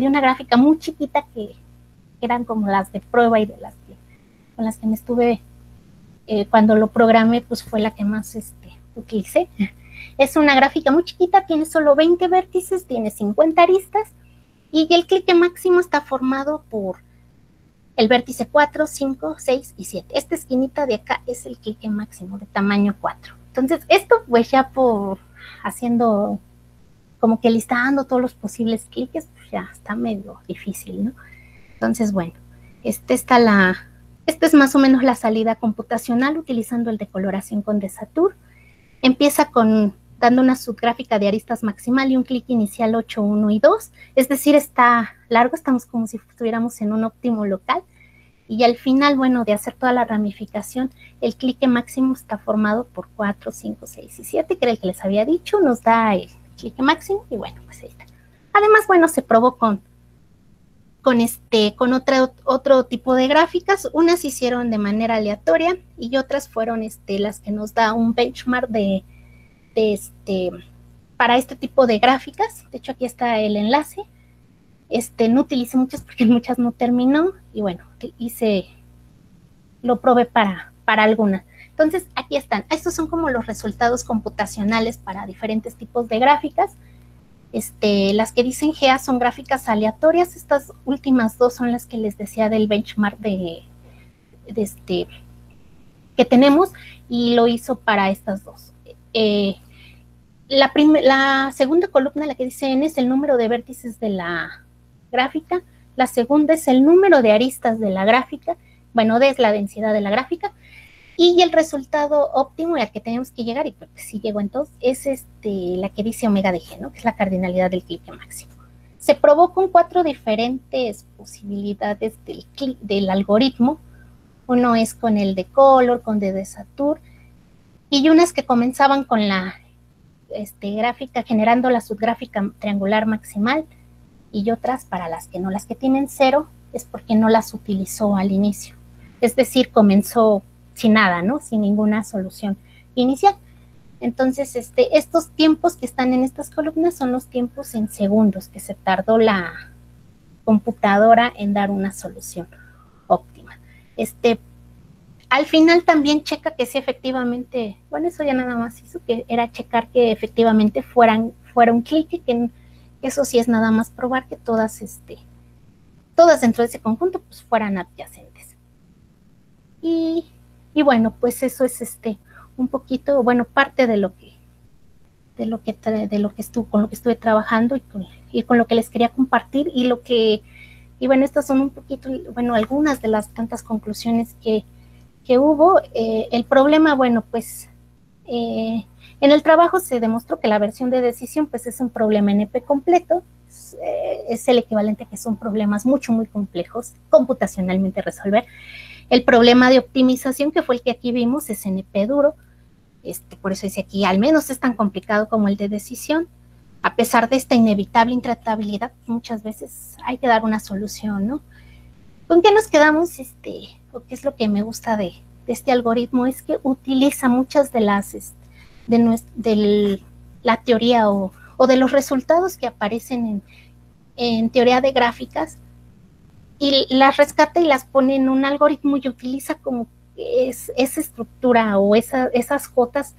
una gráfica muy chiquita que eran como las de prueba y con las que me estuve, cuando lo programé, pues fue la que más utilicé. Es una gráfica muy chiquita, tiene solo 20 vértices, tiene 50 aristas, y el clique máximo está formado por el vértice 4, 5, 6 y 7. Esta esquinita de acá es el clique máximo de tamaño 4. Entonces, esto pues ya por haciendo como que listando todos los posibles cliques, pues ya está medio difícil, ¿no? Entonces, bueno, esta es más o menos la salida computacional utilizando el de coloración con Desatur. Empieza dando una subgráfica de aristas maximal y un clic inicial 8, 1 y 2, es decir, está largo, estamos como si estuviéramos en un óptimo local, y al final, bueno, de hacer toda la ramificación, el clique máximo está formado por 4, 5, 6 y 7, que era el que les había dicho, nos da el clique máximo, y bueno, pues ahí está. Además, bueno, se probó con otro tipo de gráficas, unas se hicieron de manera aleatoria, y otras fueron las que nos da un benchmark para este tipo de gráficas. De hecho, aquí está el enlace. No utilicé muchas porque muchas no terminó, y bueno, lo probé para algunas. Entonces, aquí están. Estos son como los resultados computacionales para diferentes tipos de gráficas. Las que dicen GA son gráficas aleatorias. Estas últimas dos son las que les decía del benchmark que tenemos, y lo hizo para estas dos. La segunda columna, la que dice N, es el número de vértices de la gráfica. La segunda es el número de aristas de la gráfica. Bueno, D es la densidad de la gráfica. Y el resultado óptimo al que tenemos que llegar, y pues sí llegó entonces, es la que dice omega de G, ¿no? Que es la cardinalidad del clique máximo. Se probó con 4 diferentes posibilidades del algoritmo. Uno es con el de Color, con el de Desatur, y unas que comenzaban con la gráfica, generando la subgráfica triangular maximal, y otras para las que tienen 0 es porque no las utilizó al inicio. Es decir, comenzó sin nada, ¿no? Sin ninguna solución inicial. Entonces, estos tiempos que están en estas columnas son los tiempos en segundos que se tardó la computadora en dar una solución óptima. Al final también checa que sí efectivamente, bueno, eso ya nada más hizo, que era checar que efectivamente fuera un clic, que eso sí es nada más probar que todas dentro de ese conjunto pues fueran adyacentes. Y bueno, pues eso es un poquito, bueno, parte con lo que estuve trabajando, y con lo que les quería compartir, y bueno, estas son un poquito, bueno, algunas de las tantas conclusiones que hubo. El problema, bueno, pues en el trabajo se demostró que la versión de decisión pues es un problema NP completo, es el equivalente a que son problemas muy complejos computacionalmente resolver. El problema de optimización, que fue el que aquí vimos, es NP duro, por eso dice aquí, al menos es tan complicado como el de decisión. A pesar de esta inevitable intratabilidad, muchas veces hay que dar una solución, ¿no? ¿Con qué nos quedamos? O qué es lo que me gusta de este algoritmo, es que utiliza muchas de la teoría o de los resultados que aparecen en teoría de gráficas, y las rescata y las pone en un algoritmo y utiliza como esa estructura o esas jotas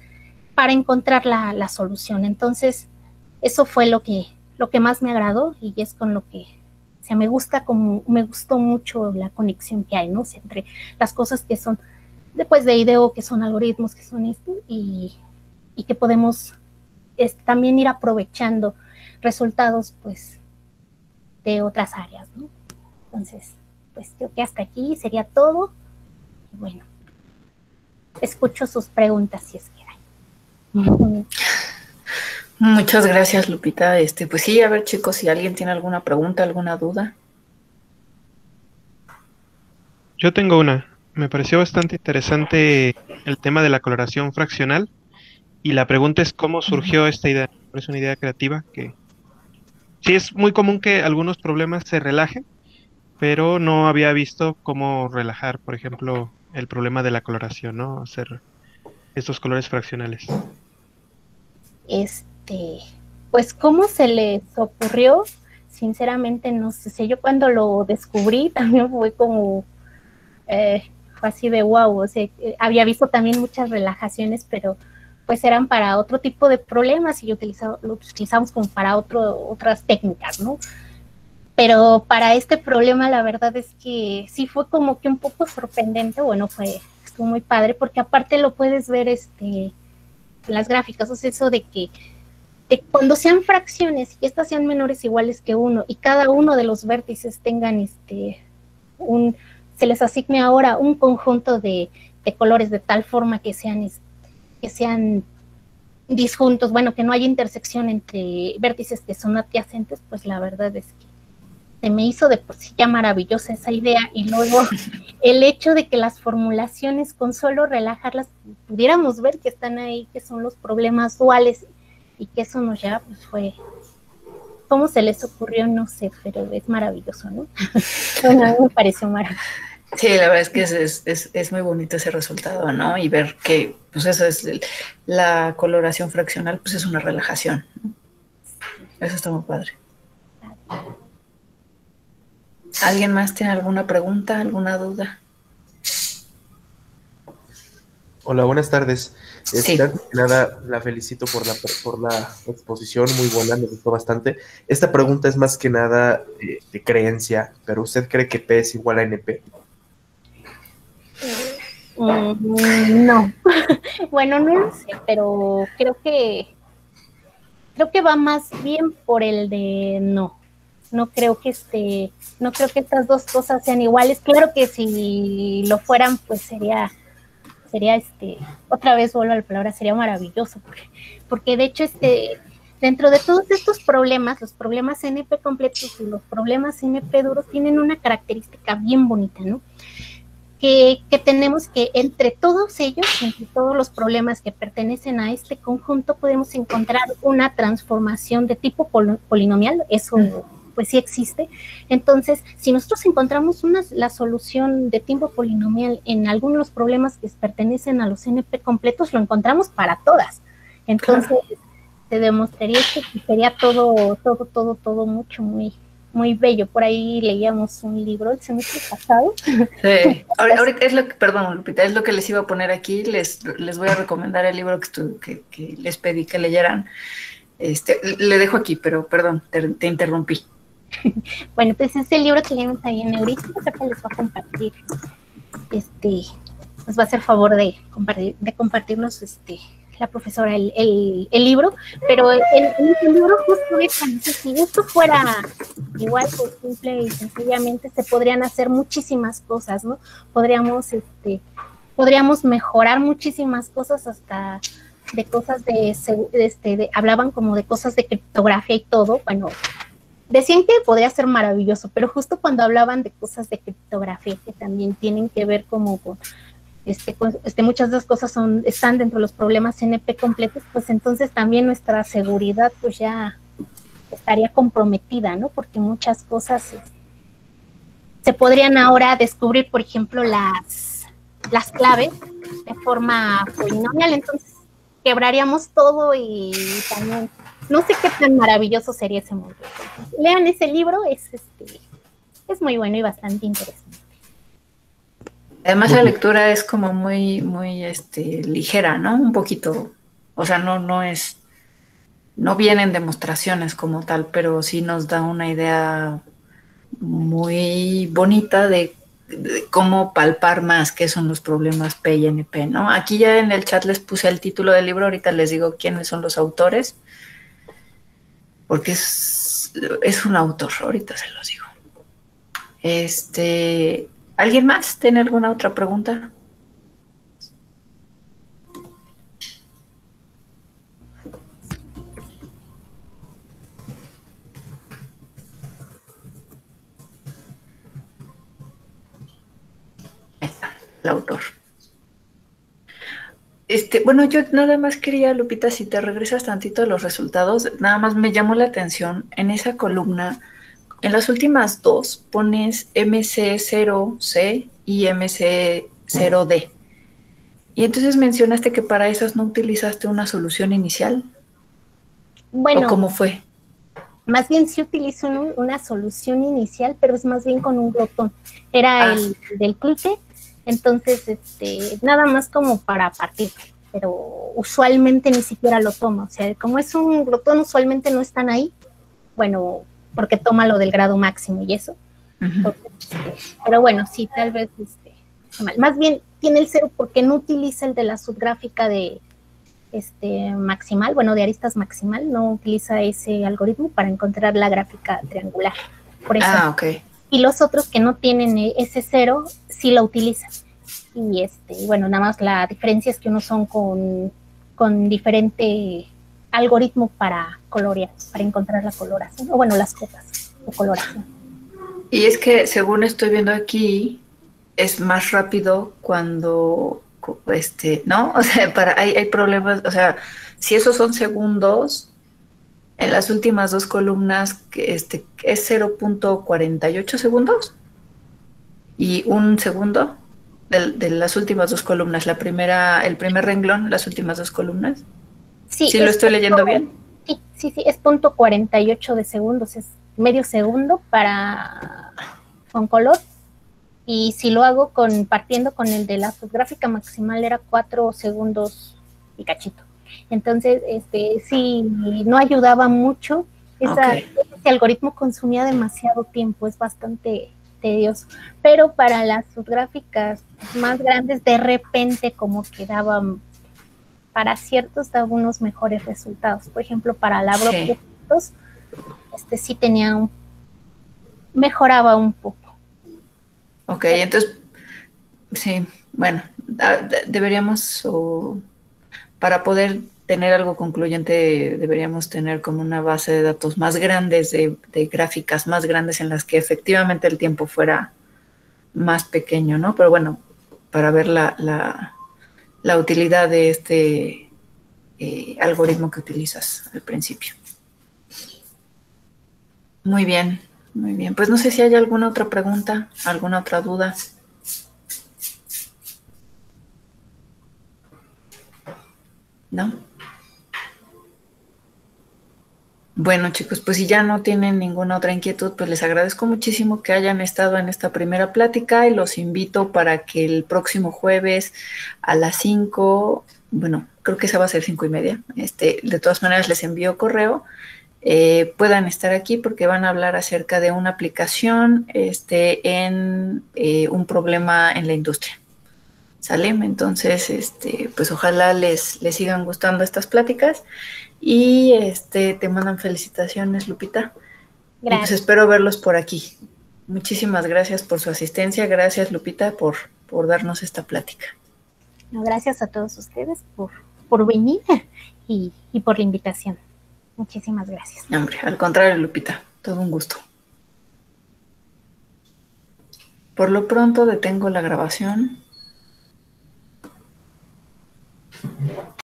para encontrar la solución. Entonces, eso fue lo que más me agradó y es con lo que, o sea, me gustó mucho la conexión que hay, ¿no? O sea, entre las cosas que son después de IDEO, que son algoritmos, que son esto, y que podemos también ir aprovechando resultados, pues, de otras áreas, ¿no? Entonces, pues creo que hasta aquí sería todo. Y bueno, escucho sus preguntas si es que hay. Muchas gracias, Lupita. Pues sí, a ver, chicos, si alguien tiene alguna pregunta, alguna duda. Yo tengo una. Me pareció bastante interesante el tema de la coloración fraccional y la pregunta es cómo surgió esta idea. Es una idea creativa que sí es muy común que algunos problemas se relajen, pero no había visto cómo relajar, por ejemplo, el problema de la coloración, ¿no? Hacer estos colores fraccionales. Pues cómo se les ocurrió, sinceramente no sé. Yo cuando lo descubrí también fue como fue así de wow, o sea, había visto también muchas relajaciones, pero pues eran para otro tipo de problemas y lo utilizamos como para otras técnicas, ¿no? Pero para este problema la verdad es que sí fue como que un poco sorprendente, bueno, estuvo muy padre, porque aparte lo puedes ver en las gráficas, o sea, eso de que cuando sean fracciones y estas sean menores iguales que 1 y cada uno de los vértices tengan se les asigne ahora un conjunto de colores de tal forma que sean disjuntos, bueno, que no haya intersección entre vértices que son adyacentes, pues la verdad es que se me hizo de por sí ya maravillosa esa idea, y luego el hecho de que las formulaciones con solo relajarlas pudiéramos ver que están ahí, que son los problemas duales, y que eso nos lleva, pues fue, ¿cómo se les ocurrió? No sé, pero es maravilloso, ¿no? Bueno, a mí me pareció maravilloso. Sí, la verdad es que es muy bonito ese resultado, ¿no? Y ver que, pues eso es, la coloración fraccional, pues es una relajación, ¿no? Eso está muy padre. ¿Alguien más tiene alguna pregunta, alguna duda? Hola, buenas tardes. Sí. Nada, la felicito por la exposición, muy buena, me gustó bastante. Esta pregunta es más que nada de creencia, pero ¿usted cree que P es igual a NP? No. Bueno, no lo sé, pero creo que va más bien por el de no. No creo que estas dos cosas sean iguales. Claro que si lo fueran, pues sería otra vez vuelvo a la palabra, sería maravilloso, porque de hecho dentro de todos estos problemas, los problemas NP completos y los problemas NP duros tienen una característica bien bonita, ¿no? Que tenemos que entre todos ellos, entre todos los problemas que pertenecen a este conjunto, podemos encontrar una transformación de tipo polinomial, eso pues sí existe. Entonces, si nosotros encontramos la solución de tipo polinomial en algunos de los problemas que pertenecen a los NP completos, lo encontramos para todas. Entonces, se demostraría que sería todo mucho, muy, muy bello. Por ahí leíamos un libro el semestre pasado. Sí, ahorita es lo que, perdón, Lupita, es lo que les iba a poner aquí. Les voy a recomendar el libro que les pedí que leyeran. Le dejo aquí, pero perdón, te interrumpí. Bueno, pues ese libro que leemos ahí en Heurísticos, acá les va a compartir, nos va a hacer favor de compartirnos la profesora el libro, pero el libro justo dice, si esto fuera igual, pues simple y sencillamente se podrían hacer muchísimas cosas, ¿no? Podríamos mejorar muchísimas cosas, hasta de cosas hablaban como de cosas de criptografía y todo. Bueno, decían que podría ser maravilloso, pero justo cuando hablaban de cosas de criptografía que también tienen que ver como con muchas de las cosas están dentro de los problemas NP completos, pues entonces también nuestra seguridad pues ya estaría comprometida, ¿no? Porque muchas cosas se podrían ahora descubrir, por ejemplo, las claves de forma polinomial, entonces quebraríamos todo y también no sé qué tan maravilloso sería ese mundo. Lean ese libro, es muy bueno y bastante interesante. Además la lectura es como muy, muy ligera, ¿no? Un poquito, o sea, no vienen demostraciones como tal, pero sí nos da una idea muy bonita de cómo palpar más qué son los problemas P y NP, ¿no? Aquí ya en el chat les puse el título del libro, ahorita les digo quiénes son los autores, porque es un autor, ahorita se los digo. ¿Alguien más tiene alguna otra pregunta? Ahí está, el autor. Bueno, yo nada más quería, Lupita, si te regresas tantito a los resultados, nada más me llamó la atención en esa columna, en las últimas dos pones MC0C y MC0D. Y entonces mencionaste que para esas no utilizaste una solución inicial. Bueno, ¿o cómo fue? Más bien sí utilizo una solución inicial, pero es más bien con un glotón. Era el del glute, entonces nada más como para partir, pero usualmente ni siquiera lo tomo. O sea, como es un glotón, usualmente no están ahí. Bueno, porque toma lo del grado máximo y eso. Entonces, pero bueno, sí, tal vez mal. Más bien tiene el 0 porque no utiliza el de la subgráfica de maximal, bueno, de aristas maximal, no utiliza ese algoritmo para encontrar la gráfica triangular. Por eso. Ok. Y los otros que no tienen ese 0 sí lo utilizan. Y bueno, nada más la diferencia es que unos son con diferente algoritmo para colorear, para encontrar la coloración, o bueno, las cotas o coloración. Y es que según estoy viendo aquí, es más rápido cuando, ¿no? O sea, hay problemas, o sea, si esos son segundos, en las últimas dos columnas que es 0.48 segundos y un segundo de las últimas dos columnas, el primer renglón, las últimas dos columnas. Sí, ¿Sí lo estoy leyendo bien? Sí, es 0.48 de segundos, es medio segundo con color. Y si lo hago partiendo con el de la subgráfica maximal era 4 segundos y cachito. Entonces, sí, no ayudaba mucho. Ese algoritmo consumía demasiado tiempo, es bastante tedioso. Pero para las subgráficas más grandes, de repente como que daban, para ciertos daba unos mejores resultados. Por ejemplo, para la Brock sí mejoraba un poco. Ok, entonces, sí, bueno, deberíamos, para poder tener algo concluyente, deberíamos tener como una base de datos más grandes, de gráficas más grandes en las que efectivamente el tiempo fuera más pequeño, ¿no? Pero bueno, para ver la utilidad de este algoritmo que utilizas al principio. Muy bien, muy bien. Pues no sé si hay alguna otra pregunta, alguna otra duda. ¿No? Bueno, chicos, pues si ya no tienen ninguna otra inquietud, pues les agradezco muchísimo que hayan estado en esta primera plática y los invito para que el próximo jueves a las 5, bueno, creo que esa va a ser 5:30, de todas maneras les envío correo, puedan estar aquí porque van a hablar acerca de una aplicación en un problema en la industria. ¿Sale? Entonces, pues ojalá les sigan gustando estas pláticas y te mandan felicitaciones, Lupita. Gracias. Y pues espero verlos por aquí. Muchísimas gracias por su asistencia. Gracias, Lupita, por darnos esta plática. No, gracias a todos ustedes por venir y por la invitación. Muchísimas gracias. Hombre, al contrario, Lupita, todo un gusto. Por lo pronto detengo la grabación.